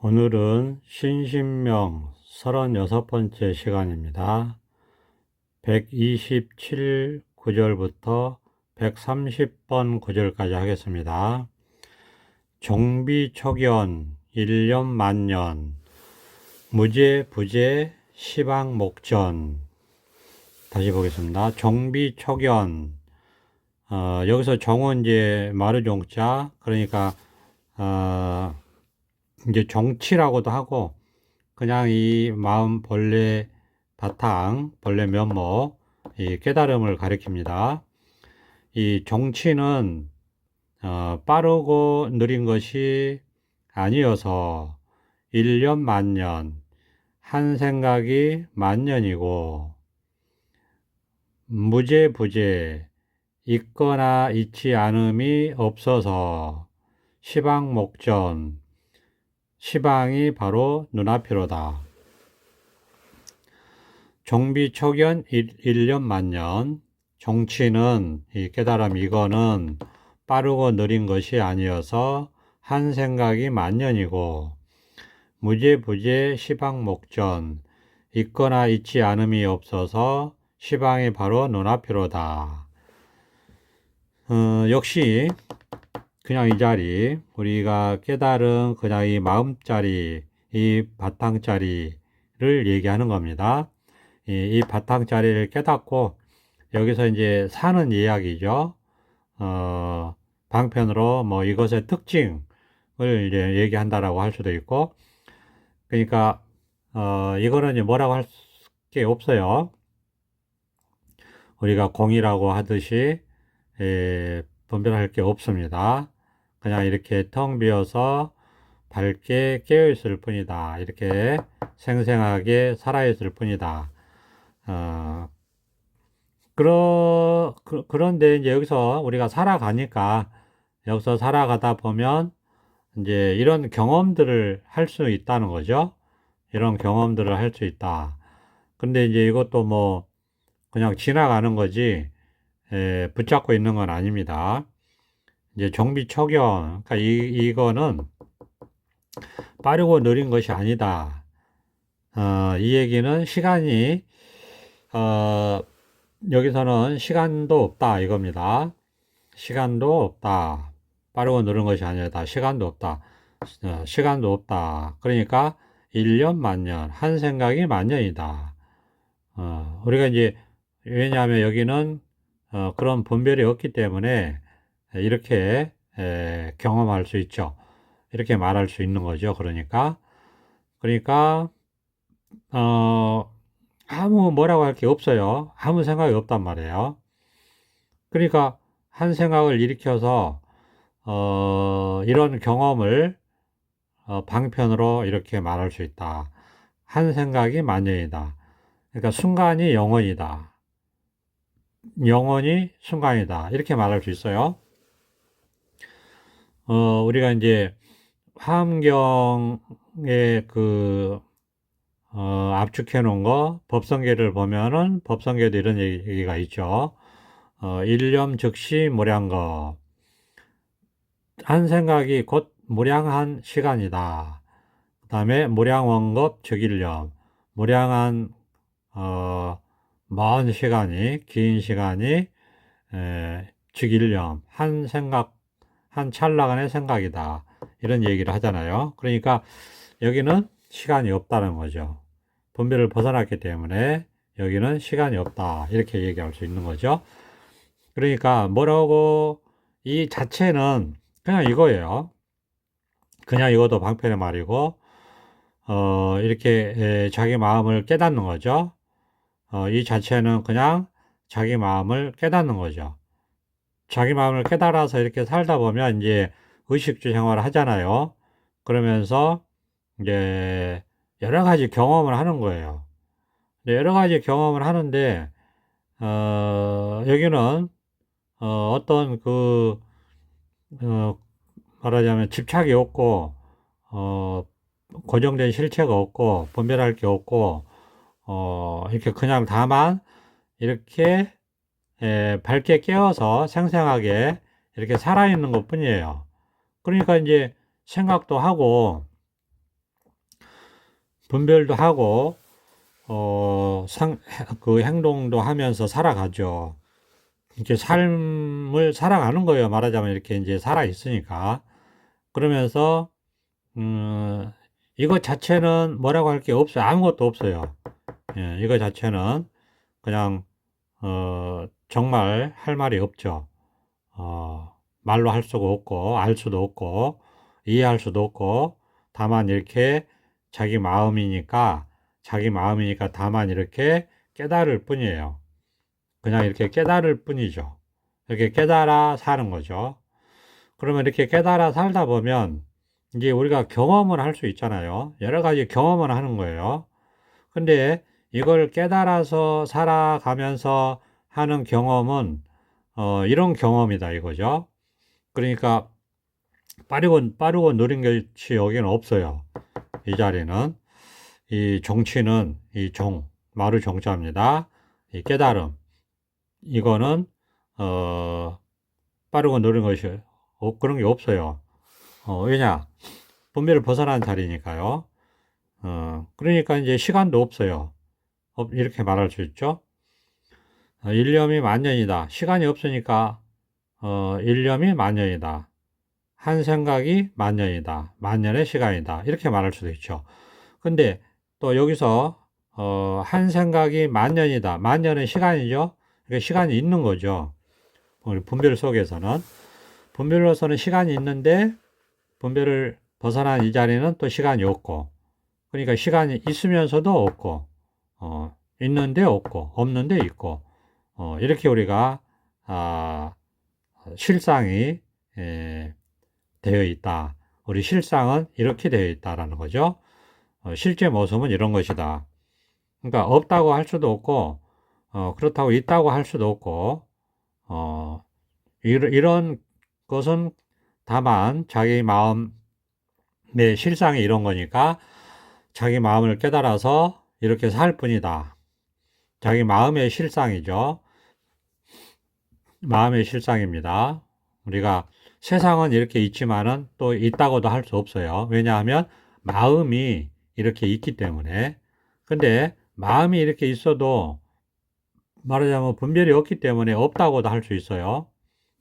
오늘은 신신명 36번째 시간입니다. 127 구절부터 130번 구절까지 하겠습니다. 종비초견 일념 만년 무제부재 시방목전. 다시 보겠습니다. 종비초견, 여기서 종은 이제 마르종자, 그러니까 이제 정치라고도 하고, 그냥 이 마음 본래 바탕, 본래 면목, 이 깨달음을 가리킵니다. 이 정치는 빠르고 느린 것이 아니어서 일년 만년, 한 생각이 만년이고, 무제부재, 있거나 있지 않음이 없어서 시방목전, 시방이 바로 눈앞이로다. 종비초견 일년 만년. 정치는, 이 깨달음, 이거는 빠르고 느린 것이 아니어서 한 생각이 만년이고, 무제부재 시방목전, 있거나 있지 않음이 없어서 시방이 바로 눈앞이로다. 역시 그냥 이 자리, 우리가 깨달은 그냥 이 마음자리, 이 바탕자리를 얘기하는 겁니다. 이 바탕자리를 깨닫고 여기서 이제 사는 이야기죠. 방편으로 뭐 이것의 특징을 이제 얘기한다라고 할 수도 있고, 그러니까 이거는 이제 뭐라고 할 게 없어요. 우리가 공이라고 하듯이 분별할 게 없습니다. 그냥 이렇게 텅 비어서 밝게 깨어 있을 뿐이다. 이렇게 생생하게 살아 있을 뿐이다. 그런데 이제 여기서 우리가 살아가니까, 여기서 살아가다 보면 이제 이런 경험들을 할 수 있다는 거죠. 이런 경험들을 할 수 있다. 근데 이제 이것도 뭐 그냥 지나가는 거지, 붙잡고 있는 건 아닙니다. 이제 정비초견, 그러니까 이거는 빠르고 느린 것이 아니다. 이 얘기는 시간이, 여기서는 시간도 없다 이겁니다. 시간도 없다. 빠르고 느린 것이 아니다. 시간도 없다. 시간도 없다. 그러니까 1년 만년, 한 생각이 만년이다. 우리가 이제, 왜냐하면 여기는 그런 분별이 없기 때문에 이렇게 경험할 수 있죠. 이렇게 말할 수 있는 거죠. 그러니까 아무 뭐라고 할 게 없어요. 아무 생각이 없단 말이에요. 그러니까 한 생각을 일으켜서 이런 경험을 방편으로 이렇게 말할 수 있다. 한 생각이 만년이다. 그러니까 순간이 영원이다. 영원이 순간이다. 이렇게 말할 수 있어요. 우리가 이제 화엄경에 압축해 놓은 거, 법성계를 보면은 법성계도 이런 얘기가 있죠. 일념 즉시 무량거. 한 생각이 곧 무량한 시간이다. 그 다음에 무량원급 즉일념. 무량한, 먼 시간이, 긴 시간이, 즉일념. 한 생각, 한 찰나간의 생각이다. 이런 얘기를 하잖아요. 그러니까 여기는 시간이 없다는 거죠. 분별을 벗어났기 때문에 여기는 시간이 없다. 이렇게 얘기할 수 있는 거죠. 그러니까 뭐라고, 이 자체는 그냥 이거예요. 그냥 이것도 방편의 말이고, 이렇게 자기 마음을 깨닫는 거죠. 이 자체는 그냥 자기 마음을 깨닫는 거죠. 자기 마음을 깨달아서 이렇게 살다 보면 이제 의식주 생활을 하잖아요. 그러면서 이제 여러 가지 경험을 하는 거예요. 여러 가지 경험을 하는데, 여기는, 어떤 말하자면 집착이 없고, 어, 고정된 실체가 없고, 분별할 게 없고, 이렇게 그냥 다만, 이렇게, 밝게 깨어서 생생하게 이렇게 살아있는 것 뿐이에요. 그러니까 이제 생각도 하고, 분별도 하고, 그 행동도 하면서 살아가죠. 이렇게 삶을 살아가는 거예요. 말하자면 이렇게 이제 살아있으니까. 그러면서, 이것 자체는 뭐라고 할 게 없어요. 아무것도 없어요. 예, 이거 자체는 그냥, 정말 할 말이 없죠. 말로 할 수가 없고, 알 수도 없고, 이해할 수도 없고, 다만 이렇게 자기 마음이니까 다만 이렇게 깨달을 뿐이에요. 그냥 이렇게 깨달을 뿐이죠. 이렇게 깨달아 사는 거죠. 그러면 이렇게 깨달아 살다 보면 이제 우리가 경험을 할 수 있잖아요. 여러 가지 경험을 하는 거예요. 근데 이걸 깨달아서 살아가면서 하는 경험은 이런 경험이다 이거죠. 그러니까 빠르고 느린 것이 여기는 없어요. 이 자리는 이 정치는 이 마루 정자입니다. 이 깨달음 이거는 빠르고 느린 것이 그런 게 없어요. 왜냐 분별을 벗어난 자리니까요. 그러니까 이제 시간도 없어요. 이렇게 말할 수 있죠. 일념이 만년이다. 시간이 없으니까 일념이 만년이다. 한 생각이 만년이다. 만년의 시간이다. 이렇게 말할 수도 있죠. 근데 또 여기서 한 생각이 만년이다. 만년의 시간이죠. 그러니까 시간이 있는 거죠. 우리 분별 속에서는 분별로서는 시간이 있는데 분별을 벗어난 이 자리는 또 시간이 없고 그러니까 시간이 있으면서도 없고 있는데 없고 없는데 있고 이렇게 우리가 실상이 되어 있다. 우리 실상은 이렇게 되어 있다라는 거죠. 실제 모습은 이런 것이다. 그러니까 없다고 할 수도 없고 그렇다고 있다고 할 수도 없고 이런 것은 다만 자기 마음의 실상이 이런 거니까 자기 마음을 깨달아서 이렇게 살 뿐이다. 자기 마음의 실상이죠. 마음의 실상입니다. 우리가 세상은 이렇게 있지만은 또 있다고도 할 수 없어요. 왜냐하면 마음이 이렇게 있기 때문에. 근데 마음이 이렇게 있어도 말하자면 분별이 없기 때문에 없다고도 할 수 있어요.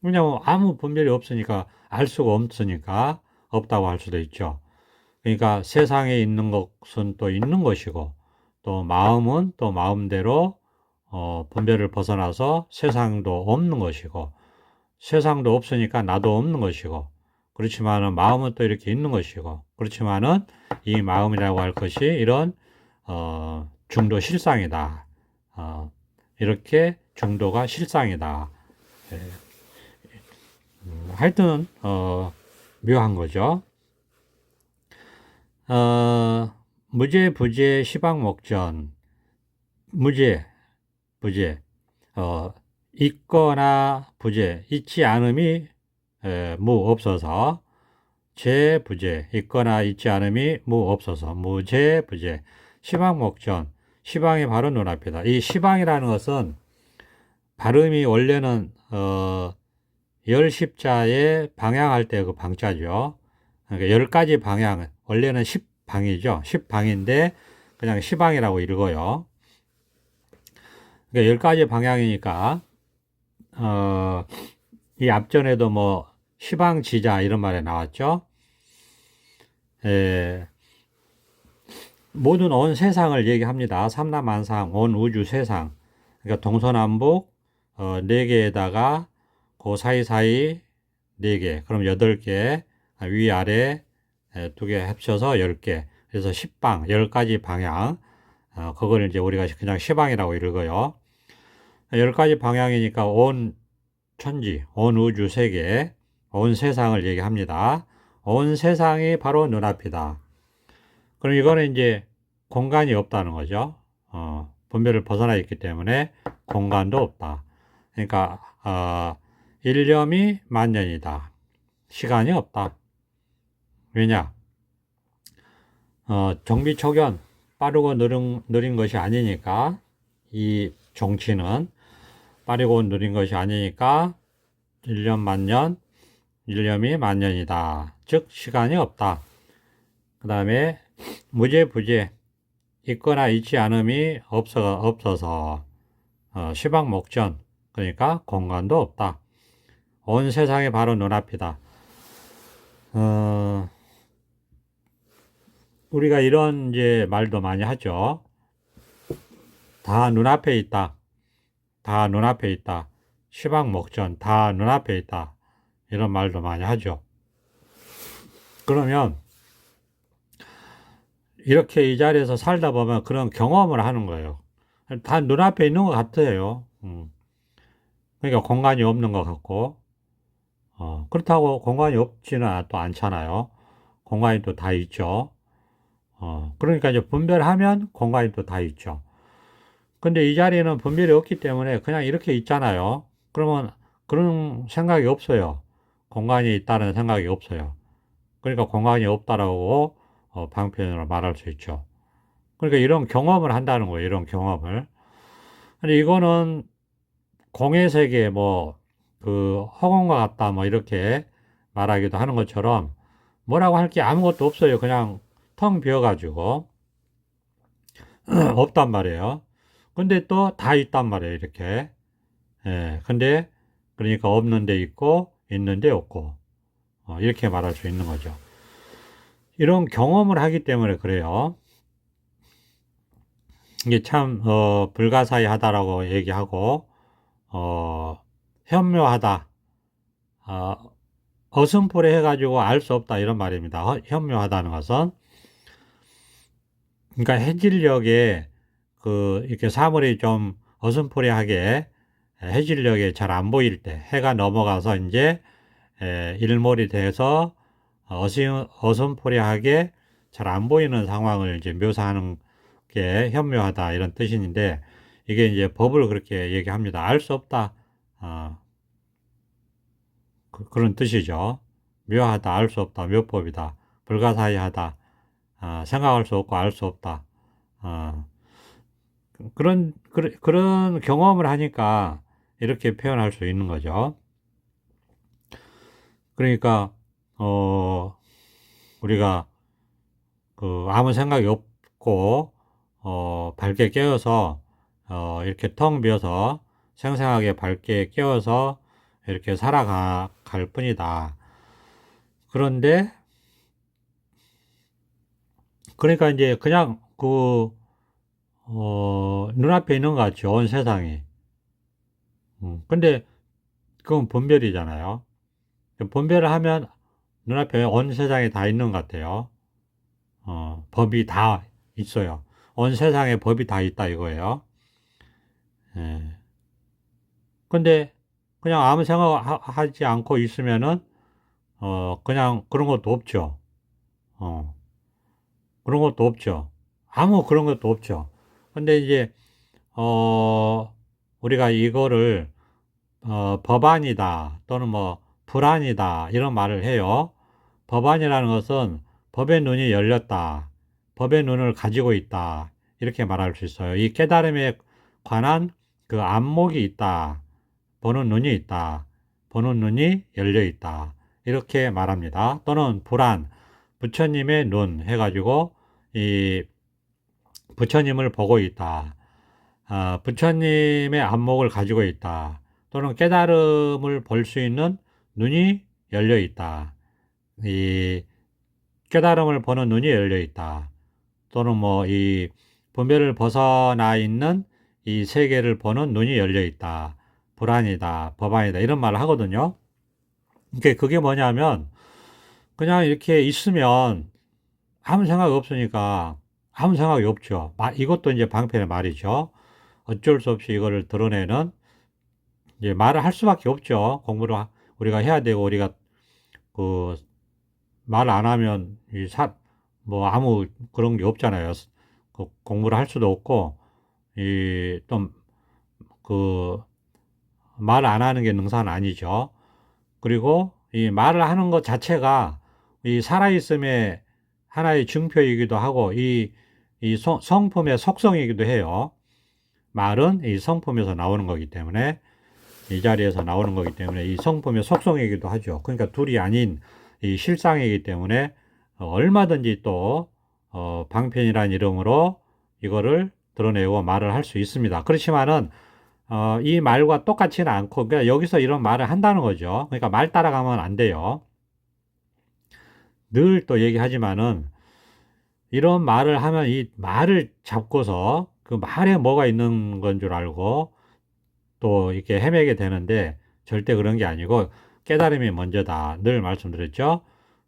왜냐하면 아무 분별이 없으니까 알 수가 없으니까 없다고 할 수도 있죠. 그러니까 세상에 있는 것은 또 있는 것이고 또 마음은 또 마음대로 분별을 벗어나서 세상도 없는 것이고 세상도 없으니까 나도 없는 것이고 그렇지만은 마음은 또 이렇게 있는 것이고 그렇지만은 이 마음이라고 할 것이 이런 중도 실상이다. 이렇게 중도가 실상이다. 예. 하여튼 묘한 거죠. 무제 부재 시방목전 무제 부재 있거나 부재 있지 않음이 무 없어서 제부재 있거나 있지 않음이 무 없어서 무제부재 시방목전 시방이 바로 눈앞이다. 이 시방이라는 것은 발음이 원래는 열십자에 방향할 때 그 방자죠. 그러니까 10가지 방향 원래는 10방이죠. 10방인데 그냥 시방이라고 읽어요. 그러니까 10가지 방향이니까 이 앞전에도 뭐 시방지자 이런 말에 나왔죠. 모든 온 세상을 얘기합니다. 삼라만상, 온 우주 세상. 그러니까 동서남북 4개에다가 그 사이사이 4개, 그럼 8개, 위아래 2개 합쳐서 10개. 그래서 10방, 10가지 방향. 그걸 이제 우리가 그냥 시방이라고 읽어요. 10가지 방향이니까 온 천지, 온 우주 세계, 온 세상을 얘기합니다. 온 세상이 바로 눈앞이다. 그럼 이거는 이제 공간이 없다는 거죠. 분별을 벗어나 있기 때문에 공간도 없다. 그러니까 일념이 만년이다. 시간이 없다. 왜냐? 정비초견 빠르고 느린 것이 아니니까 이 정치는 빠르고 느린 것이 아니니까 일념 만년, 일념이 만년이다. 즉 시간이 없다. 그 다음에 무제 부재 있거나 있지 않음이 없어서 시방목전, 그러니까 공간도 없다. 온 세상이 바로 눈앞이다. 우리가 이런 이제 말도 많이 하죠. 다 눈앞에 있다. 다 눈앞에 있다. 시방목전, 다 눈앞에 있다. 이런 말도 많이 하죠. 그러면 이렇게 이 자리에서 살다 보면 그런 경험을 하는 거예요. 다 눈앞에 있는 것 같아요. 그러니까 공간이 없는 것 같고, 그렇다고 공간이 없지는 또 않잖아요. 공간이 또 다 있죠. 그러니까 이제 분별하면 공간이 또 다 있죠. 근데 이 자리에는 분별이 없기 때문에 그냥 이렇게 있잖아요. 그러면 그런 생각이 없어요. 공간이 있다는 생각이 없어요. 그러니까 공간이 없다라고 방편으로 말할 수 있죠. 그러니까 이런 경험을 한다는 거예요. 이런 경험을. 근데 이거는 공의 세계 그 허공과 같다 뭐 이렇게 말하기도 하는 것처럼 뭐라고 할 게 아무것도 없어요. 그냥 텅 비어가지고 없단 말이에요. 근데 또 다 있단 말이에요. 이렇게. 예. 근데 그러니까 없는 데 있고 있는 데 없고 이렇게 말할 수 있는 거죠. 이런 경험을 하기 때문에 그래요. 이게 참 불가사의하다라고 얘기하고 현묘하다, 어슴푸레 해가지고 알 수 없다 이런 말입니다. 현묘하다는 것은 그러니까 해질녘에 이렇게 사물이 좀 어슴푸레하게 해질녘에 잘 안 보일 때 해가 넘어가서 이제 일몰이 돼서 어슴푸레하게 잘 안 보이는 상황을 이제 묘사하는 게 현묘하다 이런 뜻인데 이게 이제 법을 그렇게 얘기합니다. 알 수 없다. 그런 뜻이죠. 묘하다, 알 수 없다, 묘법이다, 불가사의하다, 생각할 수 없고 알 수 없다. 그런 경험을 하니까 이렇게 표현할 수 있는 거죠. 그러니까, 우리가 아무 생각이 없고, 밝게 깨어서, 이렇게 텅 비어서 생생하게 밝게 깨어서 이렇게 살아갈 뿐이다. 그런데, 그러니까 이제 그냥 눈앞에 있는 것 같죠. 온 세상이. 근데 그건 분별이잖아요. 분별을 하면 눈앞에 온 세상이 다 있는 것 같아요. 법이 다 있어요. 온 세상에 법이 다 있다 이거예요. 예. 근데 그냥 아무 생각하지 않고 있으면은 그냥 그런 것도 없죠. 어, 그런 것도 없죠. 아무 그런 것도 없죠. 근데 이제 우리가 이거를 법안이다 또는 뭐 불안이다 이런 말을 해요. 법안이라는 것은 법의 눈이 열렸다. 법의 눈을 가지고 있다. 이렇게 말할 수 있어요. 이 깨달음에 관한 그 안목이 있다. 보는 눈이 있다. 보는 눈이 열려 있다. 이렇게 말합니다. 또는 불안, 부처님의 눈 해가지고 이 부처님을 보고 있다. 부처님의 안목을 가지고 있다. 또는 깨달음을 볼 수 있는 눈이 열려 있다. 이 깨달음을 보는 눈이 열려 있다. 또는 뭐 이 분별을 벗어나 있는 이 세계를 보는 눈이 열려 있다. 불안이다, 법안이다 이런 말을 하거든요. 그게 뭐냐면 그냥 이렇게 있으면 아무 생각이 없으니까 아무 생각이 없죠. 이것도 이제 방편의 말이죠. 어쩔 수 없이 이거를 드러내는 이제 말을 할 수밖에 없죠. 공부를 우리가 해야 되고 우리가 그 말 안 하면 뭐 아무 그런 게 없잖아요. 공부를 할 수도 없고 이 좀 그 말 안 하는 게 능사는 아니죠. 그리고 이 말을 하는 것 자체가 이 살아있음의 하나의 증표이기도 하고 이 성품의 속성이기도 해요. 말은 이 성품에서 나오는 거기 때문에 이 자리에서 나오는 거기 때문에 이 성품의 속성이기도 하죠. 그러니까 둘이 아닌 이 실상이기 때문에 얼마든지 또 방편이라는 이름으로 이거를 드러내고 말을 할 수 있습니다. 그렇지만은 이 말과 똑같지는 않고, 그러니까 여기서 이런 말을 한다는 거죠. 그러니까 말 따라가면 안 돼요. 늘 또 얘기하지만은 이런 말을 하면 이 말을 잡고서 그 말에 뭐가 있는 건 줄 알고 또 이렇게 헤매게 되는데, 절대 그런 게 아니고 깨달음이 먼저다. 늘 말씀드렸죠.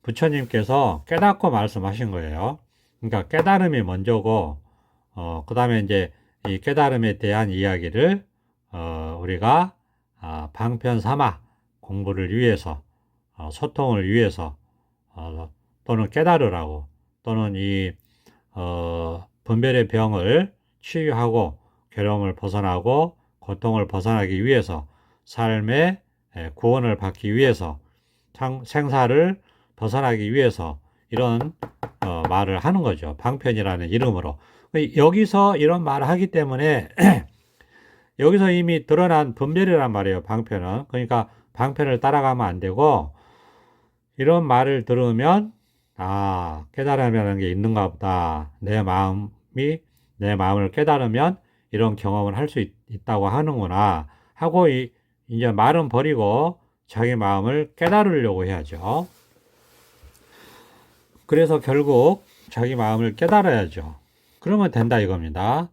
부처님께서 깨닫고 말씀하신 거예요. 그러니까 깨달음이 먼저고, 그 다음에 이제 이 깨달음에 대한 이야기를 우리가 방편 삼아 공부를 위해서, 소통을 위해서, 또는 깨달으라고, 또는 이 분별의 병을 치유하고 괴로움을 벗어나고 고통을 벗어나기 위해서, 삶의 구원을 받기 위해서, 생사를 벗어나기 위해서 이런 말을 하는 거죠. 방편이라는 이름으로. 여기서 이런 말을 하기 때문에 여기서 이미 드러난 분별이란 말이에요. 방편은. 그러니까 방편을 따라가면 안 되고, 이런 말을 들으면 깨달음이라는 게 있는가 보다. 내 마음을 깨달으면 이런 경험을 할 수 있다고 하는구나 하고, 이제 말은 버리고 자기 마음을 깨달으려고 해야죠. 그래서 결국 자기 마음을 깨달아야죠. 그러면 된다 이겁니다.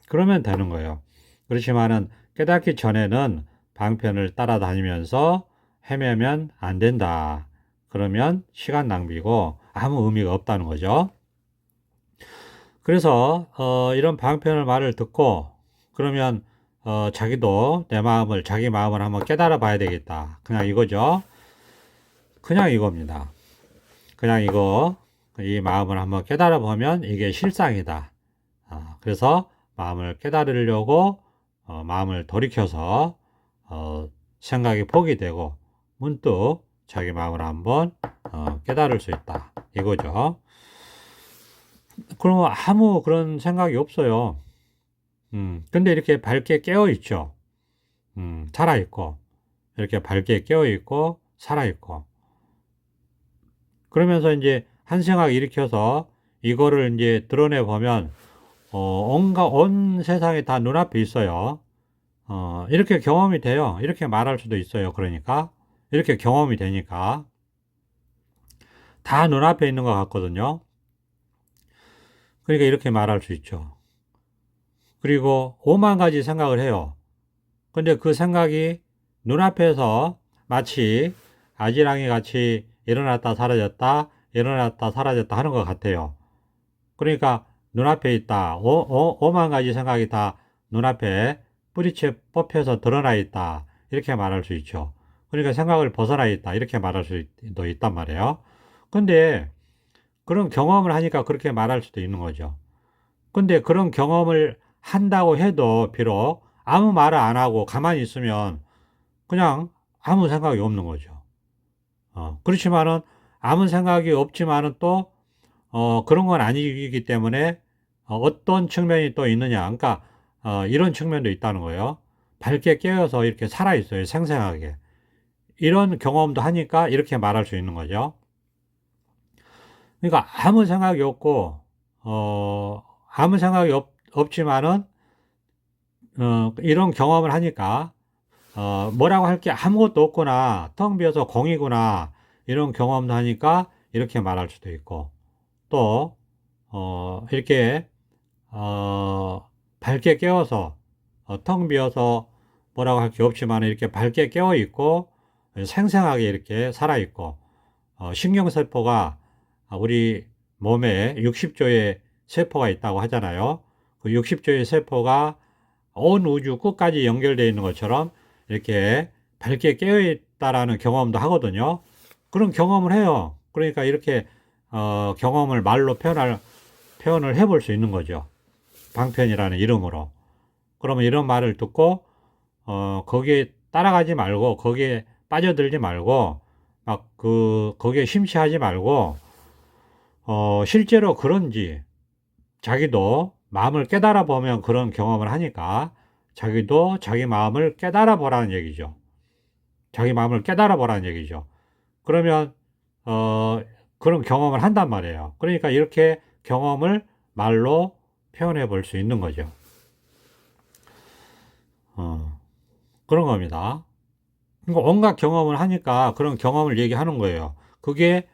그러면 되는 거예요. 그렇지만은 깨닫기 전에는 방편을 따라다니면서 헤매면 안 된다. 그러면 시간 낭비고 아무 의미가 없다는 거죠. 그래서 이런 방편을 말을 듣고, 그러면 자기도 자기 마음을 한번 깨달아 봐야 되겠다. 그냥 이거죠. 그냥 이겁니다. 그냥 이 마음을 한번 깨달아 보면 이게 실상이다. 그래서 마음을 깨달으려고 마음을 돌이켜서 생각이 포기되고 문득 자기 마음을 한번 깨달을 수 있다. 이거죠. 그러면 아무 그런 생각이 없어요. 근데 이렇게 밝게 깨어 있죠. 살아 있고, 이렇게 밝게 깨어 있고, 살아 있고. 그러면서 이제 한 생각 일으켜서 이거를 이제 드러내 보면, 온 세상이 다 눈앞에 있어요. 이렇게 경험이 돼요. 이렇게 말할 수도 있어요. 그러니까. 이렇게 경험이 되니까. 다 눈앞에 있는 것 같거든요. 그러니까 이렇게 말할 수 있죠. 그리고 5만 가지 생각을 해요. 근데 그 생각이 눈앞에서 마치 아지랑이 같이 일어났다 사라졌다, 일어났다 사라졌다 하는 것 같아요. 그러니까 눈앞에 있다. 5만 가지 생각이 다 눈앞에 뿌리채 뽑혀서 드러나 있다. 이렇게 말할 수 있죠. 그러니까 생각을 벗어나 있다. 이렇게 말할 수도 있단 말이에요. 근데 그런 경험을 하니까 그렇게 말할 수도 있는 거죠. 근데 그런 경험을 한다고 해도 비록 아무 말을 안 하고 가만히 있으면 그냥 아무 생각이 없는 거죠. 그렇지만은 아무 생각이 없지만은 또 그런 건 아니기 때문에 어떤 측면이 또 있느냐. 그러니까 이런 측면도 있다는 거예요. 밝게 깨어서 이렇게 살아 있어요. 생생하게. 이런 경험도 하니까 이렇게 말할 수 있는 거죠. 그러니까 아무 생각이 없고 아무 생각이 없지만은 이런 경험을 하니까 뭐라고 할 게 아무것도 없구나, 텅 비어서 공이구나, 이런 경험도 하니까 이렇게 말할 수도 있고, 또 이렇게 밝게 깨워서 텅 비어서 뭐라고 할 게 없지만 이렇게 밝게 깨어 있고 생생하게 이렇게 살아 있고, 신경세포가 우리 몸에 60조의 세포가 있다고 하잖아요. 그 60조의 세포가 온 우주 끝까지 연결되어 있는 것처럼 이렇게 밝게 깨어 있다라는 경험도 하거든요. 그런 경험을 해요. 그러니까 이렇게 경험을 말로 표현을 해볼 수 있는 거죠. 방편이라는 이름으로. 그러면 이런 말을 듣고 거기에 따라가지 말고, 거기에 빠져들지 말고, 막 거기에 심취하지 말고, 실제로 그런지 자기도 마음을 깨달아 보면 그런 경험을 하니까 자기도 자기 마음을 깨달아 보라는 얘기죠. 자기 마음을 깨달아 보라는 얘기죠. 그러면 그런 경험을 한단 말이에요. 그러니까 이렇게 경험을 말로 표현해 볼 수 있는 거죠. 그런 겁니다. 그러니까 온갖 경험을 하니까 그런 경험을 얘기하는 거예요. 그게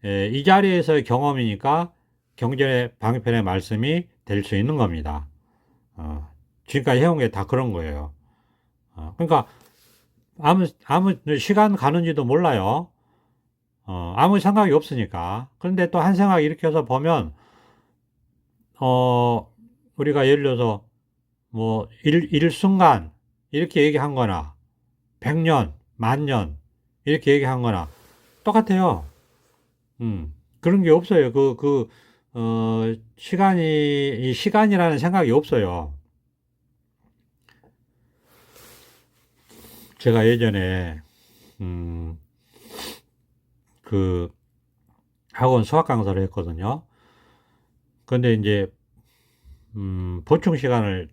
이 자리에서의 경험이니까 경전의 방편의 말씀이 될 수 있는 겁니다. 지금까지 해온 게 다 그런 거예요. 그러니까 아무 시간 가는지도 몰라요. 아무 생각이 없으니까. 그런데 또 한 생각 일으켜서 보면 우리가 예를 들어서 뭐 일순간 이렇게 얘기한 거나 100년, 만년 이렇게 얘기한 거나 똑같아요. 그런 게 없어요. 이 시간이라는 생각이 없어요. 제가 예전에, 그 학원 수학 강사를 했거든요. 근데 이제, 보충 시간을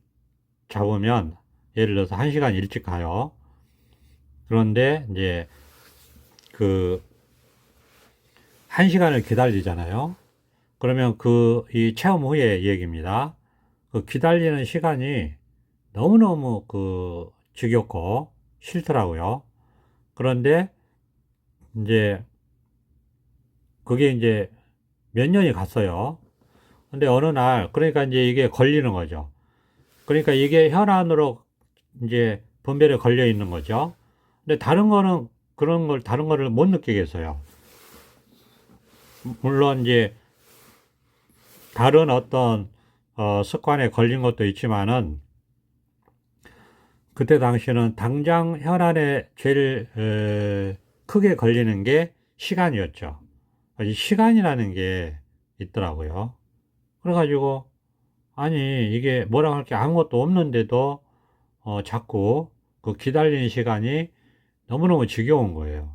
잡으면 예를 들어서 1시간 일찍 가요. 그런데 이제 그 1시간을 기다리잖아요. 그러면 이 체험 후에 얘기입니다. 그 기다리는 시간이 너무너무 지겹고 싫더라고요. 그런데 이제 그게 이제 몇 년이 갔어요. 근데 어느 날, 그러니까 이제 이게 걸리는 거죠. 그러니까 이게 혈안으로 이제 분별에 걸려 있는 거죠. 근데 다른 거는 다른 거를 못 느끼겠어요. 물론 이제 다른 어떤 습관에 걸린 것도 있지만은 그때 당시에는 당장 혈안에 제일 크게 걸리는 게 시간이었죠. 이 시간이라는 게 있더라고요. 그래가지고 아니 이게 뭐라고 할 게 아무것도 없는데도 자꾸 그 기다리는 시간이 너무너무 지겨운 거예요.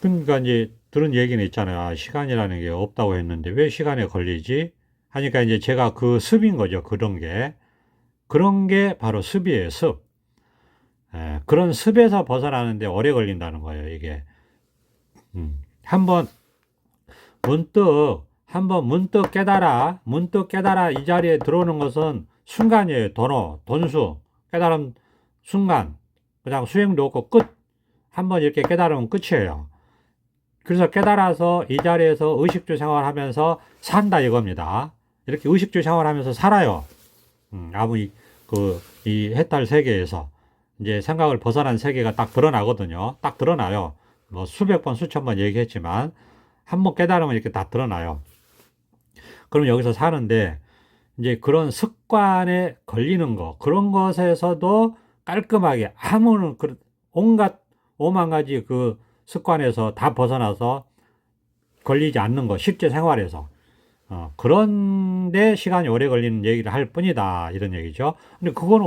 그러니까 이제 들은 얘기는 있잖아요. 시간이라는 게 없다고 했는데 왜 시간에 걸리지? 하니까 이제 제가 그 습인 거죠. 그런 게 바로 습이에요. 습. 그런 습에서 벗어나는데 오래 걸린다는 거예요. 이게 한번 문득 깨달아 이 자리에 들어오는 것은 순간이에요. 돈수 깨달은 순간 그냥 수행도 없고 끝. 한번 이렇게 깨달으면 끝이에요. 그래서 깨달아서 이 자리에서 의식주 생활하면서 산다 이겁니다. 이렇게 의식주 생활하면서 살아요. 아무 이 해탈 세계에서 이제 생각을 벗어난 세계가 딱 드러나거든요. 딱 드러나요. 뭐 수백 번, 수천 번 얘기했지만 한번 깨달으면 이렇게 다 드러나요. 그럼 여기서 사는데 이제 그런 습관에 걸리는 거, 그런 것에서도 깔끔하게 온갖 오만 가지 그 습관에서 다 벗어나서 걸리지 않는 거, 실제 생활에서. 그런데 시간이 오래 걸리는 얘기를 할 뿐이다. 이런 얘기죠. 근데 그건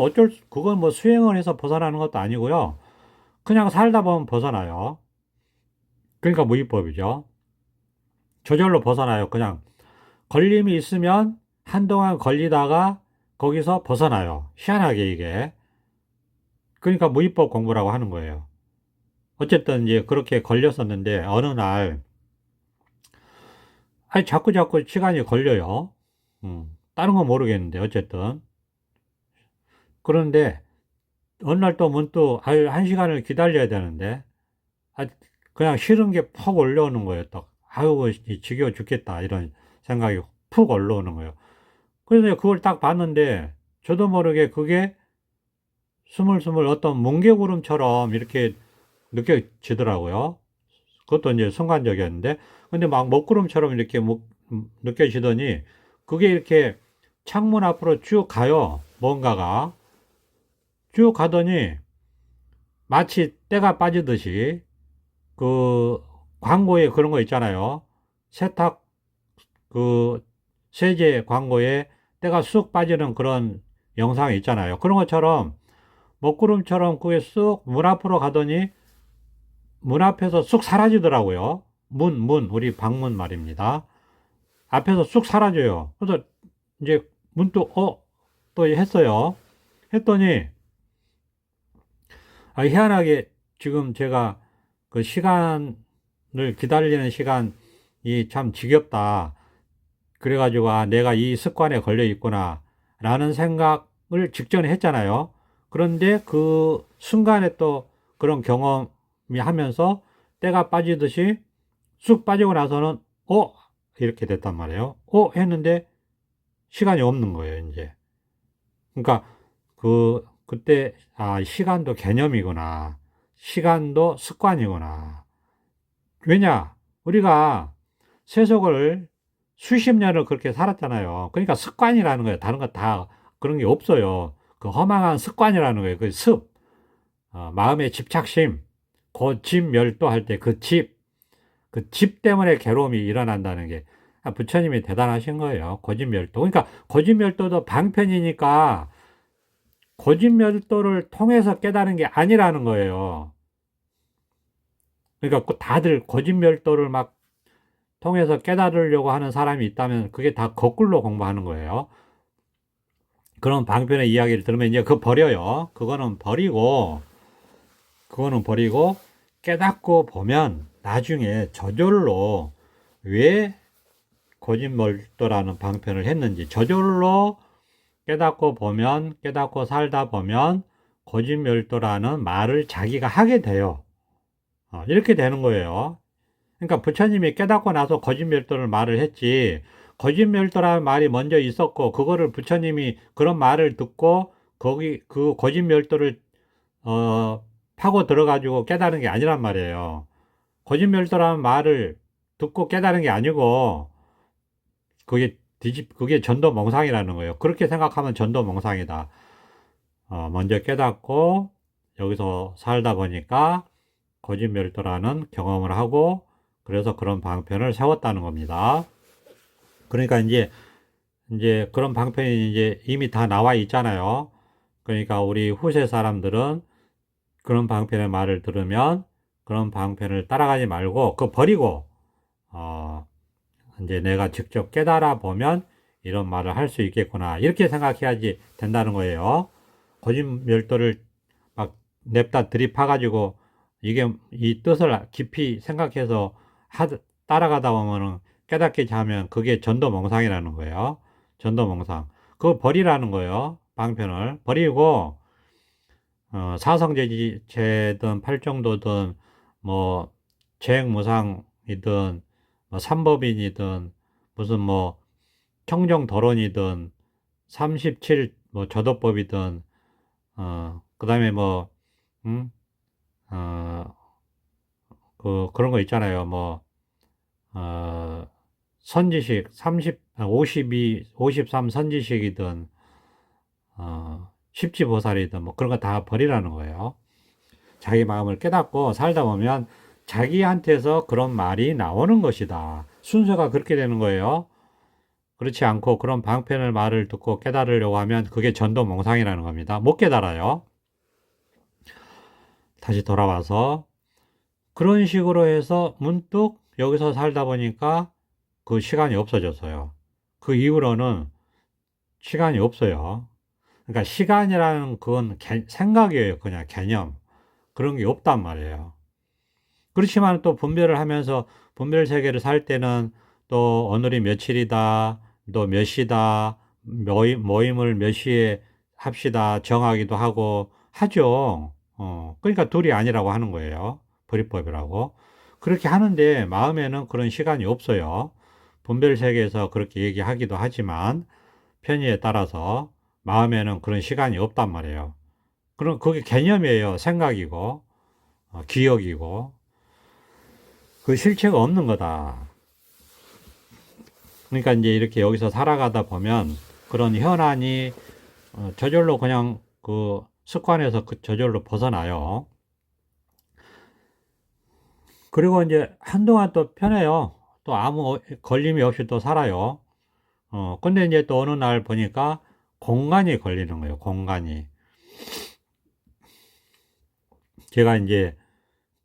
뭐 수행을 해서 벗어나는 것도 아니고요. 그냥 살다 보면 벗어나요. 그러니까 무위법이죠. 저절로 벗어나요. 그냥 걸림이 있으면 한동안 걸리다가 거기서 벗어나요. 희한하게 이게. 그러니까 무위법 공부라고 하는 거예요. 어쨌든 이제 그렇게 걸렸었는데 어느 날 자꾸 시간이 걸려요. 다른 건 모르겠는데 어쨌든 그런데 어느 날 또 문득 1시간을 기다려야 되는데 그냥 싫은 게 퍽 올라오는 거예요. 또 아유 지겨워 죽겠다 이런 생각이 푹 올라오는 거예요. 그래서 그걸 딱 봤는데 저도 모르게 그게 스물스물 어떤 뭉게구름처럼 이렇게 느껴지더라고요. 그것도 이제 순간적이었는데, 근데 막 먹구름처럼 이렇게 느껴지더니, 그게 이렇게 창문 앞으로 쭉 가요. 뭔가가. 쭉 가더니, 마치 때가 빠지듯이, 그, 광고에 그런 거 있잖아요. 세탁, 세제 광고에 때가 쑥 빠지는 그런 영상이 있잖아요. 그런 것처럼, 먹구름처럼 그게 쑥 문 앞으로 가더니, 문 앞에서 쑥 사라지더라고요. 우리 방문 말입니다. 앞에서 쑥 사라져요. 그래서 이제 문득, 또 했어요. 했더니, 희한하게 지금 제가 그 시간을 기다리는 시간이 참 지겹다. 그래가지고, 아, 내가 이 습관에 걸려 있구나, 라는 생각을 직전에 했잖아요. 그런데 그 순간에 또 그런 경험이 하면서 때가 빠지듯이 쑥 빠지고 나서는, 이렇게 됐단 말이에요. 했는데 시간이 없는 거예요, 이제. 그러니까 그때, 아, 시간도 개념이구나. 시간도 습관이구나. 왜냐? 우리가 세속을 수십 년을 그렇게 살았잖아요. 그러니까 습관이라는 거예요. 다른 거 다 그런 게 없어요. 그 허망한 습관이라는 거예요. 그 마음의 집착심, 고집멸도 할 때 그 집 때문에 괴로움이 일어난다는 게 부처님이 대단하신 거예요. 고집멸도. 그러니까 고집멸도도 방편이니까 고집멸도를 통해서 깨달은 게 아니라는 거예요. 그러니까 다들 고집멸도를 막 통해서 깨달으려고 하는 사람이 있다면 그게 다 거꾸로 공부하는 거예요. 그런 방편의 이야기를 들으면 이제 그거 버려요. 그거는 버리고 깨닫고 보면 나중에 저절로 왜 고집멸도라는 방편을 했는지 저절로 깨닫고 살다 보면 고집멸도라는 말을 자기가 하게 돼요. 이렇게 되는 거예요. 그러니까 부처님이 깨닫고 나서 거짓멸도를 말을 했지, 거짓멸도라는 말이 먼저 있었고 그거를 부처님이 그런 말을 듣고 거기 그 거짓멸도를 파고 들어가지고 깨달은 게 아니란 말이에요. 거짓멸도라는 말을 듣고 깨달은 게 아니고 그게 전도몽상이라는 거예요. 그렇게 생각하면 전도몽상이다. 먼저 깨닫고 여기서 살다 보니까 거짓멸도라는 경험을 하고 그래서 그런 방편을 세웠다는 겁니다. 그러니까 이제 그런 방편이 이제 이미 다 나와 있잖아요. 그러니까 우리 후세 사람들은 그런 방편의 말을 들으면 그런 방편을 따라가지 말고 그거 버리고 이제 내가 직접 깨달아 보면 이런 말을 할 수 있겠구나 이렇게 생각해야지 된다는 거예요. 거짓멸도를 막 냅다 들이파가지고 이게 이 뜻을 깊이 생각해서 따라가다 보면은 깨닫게 하면 그게 전도몽상이라는 거예요. 전도몽상. 그거 버리라는 거예요. 방편을 버리고 사성제든 팔정도든 뭐 재행무상이든 뭐 삼법인이든 무슨 뭐 청정도론이든 37 뭐 조도법이든 그다음에 뭐 음? 어, 그런 거 있잖아요. 뭐 선지식 53 선지식이든 십지보살이든 뭐 그런 거 다 버리라는 거예요. 자기 마음을 깨닫고 살다 보면 자기한테서 그런 말이 나오는 것이다. 순서가 그렇게 되는 거예요. 그렇지 않고 그런 방편을 말을 듣고 깨달으려고 하면 그게 전도몽상이라는 겁니다. 못 깨달아요. 다시 돌아와서 그런 식으로 해서 문득 여기서 살다 보니까 그 시간이 없어졌어요. 그 이후로는 시간이 없어요. 그러니까 시간이라는 그건 생각이에요. 그냥 개념. 그런 게 없단 말이에요. 그렇지만 또 분별을 하면서 분별 세계를 살 때는 또 오늘이 며칠이다, 또 몇 시다, 모임을 몇 시에 합시다 정하기도 하고 하죠. 그러니까 둘이 아니라고 하는 거예요. 불이법이라고. 그렇게 하는데 마음에는 그런 시간이 없어요. 분별 세계에서 그렇게 얘기하기도 하지만 편의에 따라서 마음에는 그런 시간이 없단 말이에요. 그럼 그게 개념이에요. 생각이고, 기억이고. 그 실체가 없는 거다. 그러니까 이제 이렇게 여기서 살아가다 보면 그런 현안이 저절로 그냥 그 습관에서 저절로 벗어나요. 그리고 이제 한동안 또 편해요. 또 아무 걸림이 없이 또 살아요. 근데 이제 또 어느 날 보니까 공간이 걸리는 거예요. 공간이. 제가 이제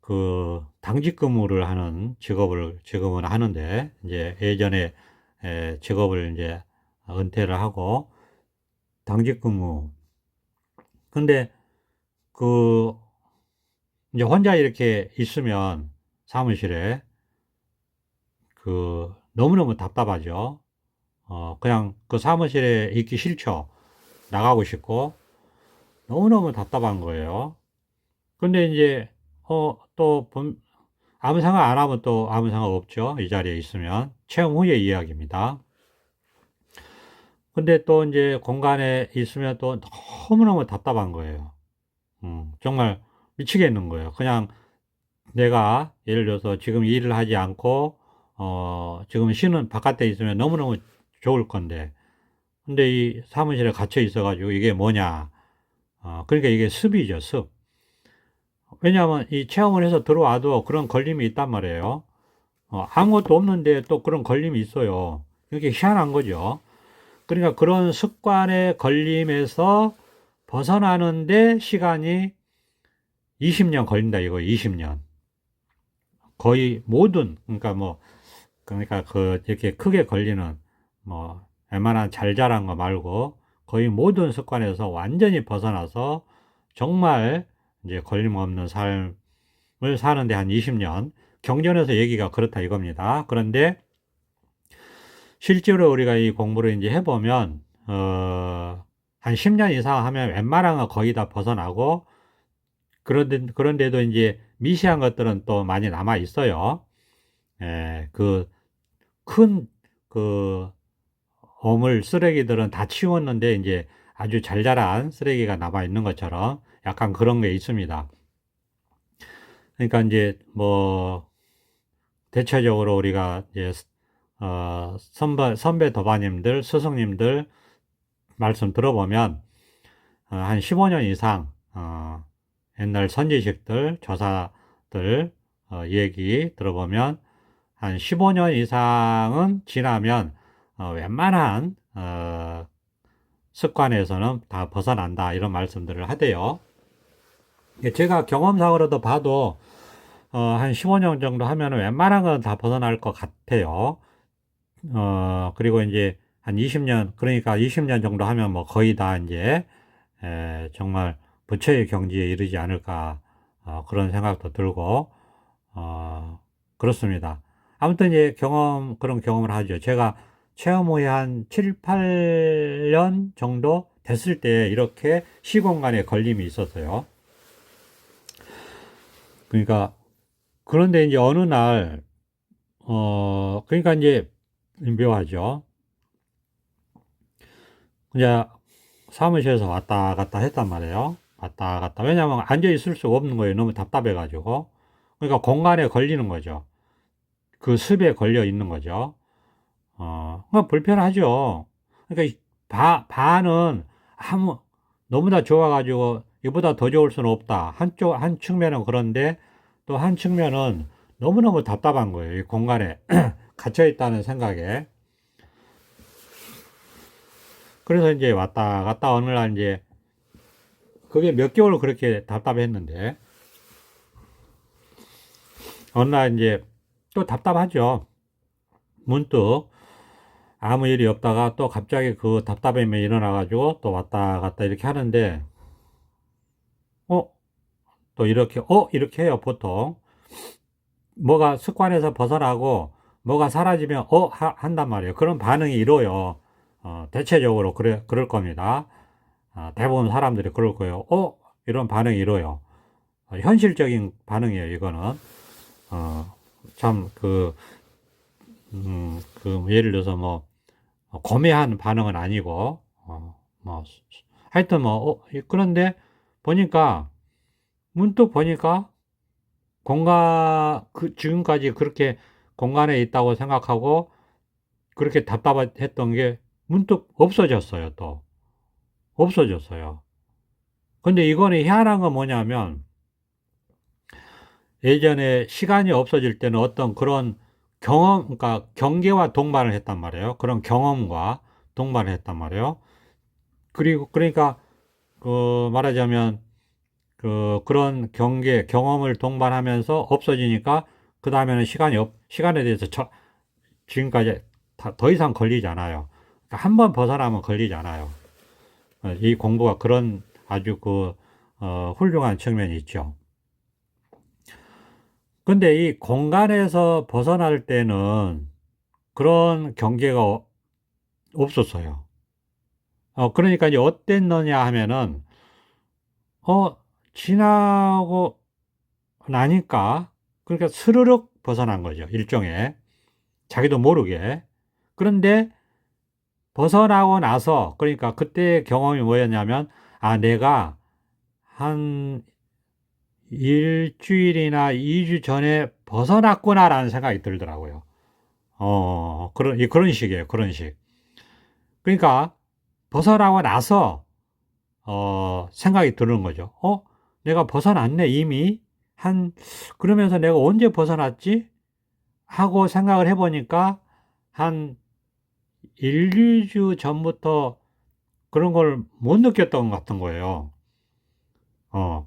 그 당직 근무를 하는 직업은 하는데 이제 예전에 직업을 이제 은퇴를 하고 당직 근무. 근데 그 이제 혼자 이렇게 있으면 사무실에 그 너무너무 답답하죠. 그냥 그 사무실에 있기 싫죠. 나가고 싶고 너무너무 답답한 거예요. 근데 이제 또 아무 생각 안 하면 또 아무 생각 없죠. 이 자리에 있으면 체험 후의 이야기입니다. 근데 또 이제 공간에 있으면 또 너무너무 답답한 거예요. 정말 미치겠는 거예요. 그냥 내가 예를 들어서 지금 일을 하지 않고 지금 쉬는 바깥에 있으면 너무너무 좋을 건데 근데 이 사무실에 갇혀 있어 가지고 이게 뭐냐. 그러니까 이게 습이죠, 습. 왜냐하면 이 체험을 해서 들어와도 그런 걸림이 있단 말이에요. 아무것도 없는데 또 그런 걸림이 있어요. 이게 희한한 거죠. 그러니까 그런 습관의 걸림에서 벗어나는데 시간이 20년 걸린다, 이거 20년. 거의 모든, 그러니까 뭐, 그러니까 이렇게 크게 걸리는, 뭐, 웬만한 잘 자란 거 말고 거의 모든 습관에서 완전히 벗어나서 정말 이제 걸림 없는 삶을 사는데 한 20년. 경전에서 얘기가 그렇다 이겁니다. 그런데 실제로 우리가 이 공부를 이제 해보면, 한 10년 이상 하면 웬만한 거 거의 다 벗어나고, 그런데도 이제 미시한 것들은 또 많이 남아 있어요. 예, 큰, 그, 어물 쓰레기들은 다 치웠는데, 이제 아주 잘 자란 쓰레기가 남아 있는 것처럼 약간 그런 게 있습니다. 그러니까 이제 뭐, 대체적으로 우리가 이제, 선배 도바님들, 스승님들 말씀 들어보면, 한 15년 이상, 옛날 선지식들, 조사들, 얘기 들어보면, 한 15년 이상은 지나면, 웬만한, 습관에서는 다 벗어난다. 이런 말씀들을 하대요. 제가 경험상으로도 봐도, 한 15년 정도 하면 웬만한 건 다 벗어날 것 같아요. 그리고 이제 한 20년, 그러니까 20년 정도 하면 뭐 거의 다 이제, 정말 부처의 경지에 이르지 않을까, 그런 생각도 들고, 그렇습니다. 아무튼 이제 그런 경험을 하죠. 제가 체험 후에 한 7, 8년 정도 됐을 때 이렇게 시공간에 걸림이 있었어요. 그러니까, 그런데 이제 어느 날, 그러니까 이제 묘하죠. 이제 사무실에서 왔다 갔다 했단 말이에요. 왔다 갔다. 왜냐하면 앉아 있을 수가 없는 거예요. 너무 답답해가지고. 그러니까 공간에 걸리는 거죠. 그 습에 걸려 있는 거죠. 그러니까 불편하죠. 그러니까 반은 너무나 좋아가지고 이보다 더 좋을 수는 없다. 한 측면은 그런데 또 한 측면은 너무너무 답답한 거예요. 이 공간에 갇혀 있다는 생각에. 그래서 이제 왔다 갔다 어느 날 이제 그게 몇 개월 그렇게 답답했는데 어느 날 이제 또 답답하죠. 문득 아무 일이 없다가 또 갑자기 그 답답함이 일어나가지고 또 왔다 갔다 이렇게 하는데, 어? 또 이렇게 해요, 보통. 뭐가 습관에서 벗어나고, 뭐가 사라지면, 한단 말이에요. 그런 반응이 이뤄요. 대체적으로 그럴 겁니다. 대부분 사람들이 그럴 거예요. 이런 반응이 이뤄요. 현실적인 반응이에요, 이거는. 참, 예를 들어서 뭐, 고매한 반응은 아니고, 뭐, 하여튼 뭐, 그런데 보니까, 문득 보니까, 지금까지 그렇게 공간에 있다고 생각하고, 그렇게 답답했던 게 문득 없어졌어요, 또. 없어졌어요. 근데 이거는 희한한 건 뭐냐면, 예전에 시간이 없어질 때는 어떤 그런 그러니까 경계와 동반을 했단 말이에요. 그런 경험과 동반을 했단 말이에요. 그리고, 그러니까, 말하자면, 그런 경험을 동반하면서 없어지니까, 그 다음에는 시간에 대해서 지금까지 더 이상 걸리지 않아요. 그러니까 한 번 벗어나면 걸리지 않아요. 이 공부가 그런 아주 훌륭한 측면이 있죠. 근데 이 공간에서 벗어날 때는 그런 경계가 없었어요. 그러니까 이제 어땠느냐 하면은, 지나고 나니까, 그러니까 스르륵 벗어난 거죠. 일종의. 자기도 모르게. 그런데 벗어나고 나서, 그러니까 그때 경험이 뭐였냐면, 내가 한 일주일이나 2주 전에 벗어났구나라는 생각이 들더라고요. 그런 식이에요. 그런 식. 그러니까 벗어나고 나서, 생각이 드는 거죠. 내가 벗어났네, 이미. 그러면서 내가 언제 벗어났지? 하고 생각을 해보니까 한 1, 2주 전부터 그런 걸 못 느꼈던 것 같은 거예요.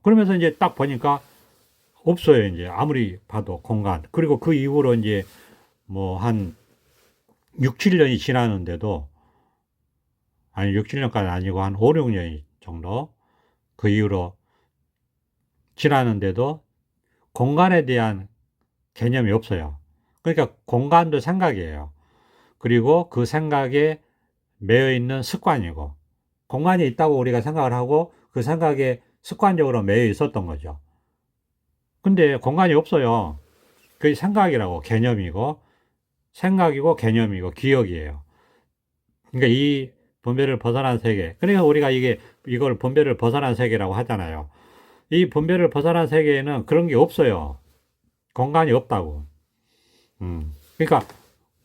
그러면서 이제 딱 보니까 없어요, 이제. 아무리 봐도 공간. 그리고 그 이후로 이제 뭐 한 6, 7년이 지났는데도, 아니 6, 7년까지 아니고 한 5, 6년 정도 그 이후로 지났는데도 공간에 대한 개념이 없어요. 그러니까 공간도 생각이에요. 그리고 그 생각에 매여 있는 습관이고, 공간이 있다고 우리가 생각을 하고 그 생각에 습관적으로 매여 있었던 거죠. 근데 공간이 없어요. 그게 생각이라고, 개념이고, 생각이고 개념이고 기억이에요. 그러니까 이 분별을 벗어난 세계. 그러니까 우리가 이걸 분별을 벗어난 세계라고 하잖아요. 이 분별을 벗어난 세계에는 그런 게 없어요. 공간이 없다고. 그러니까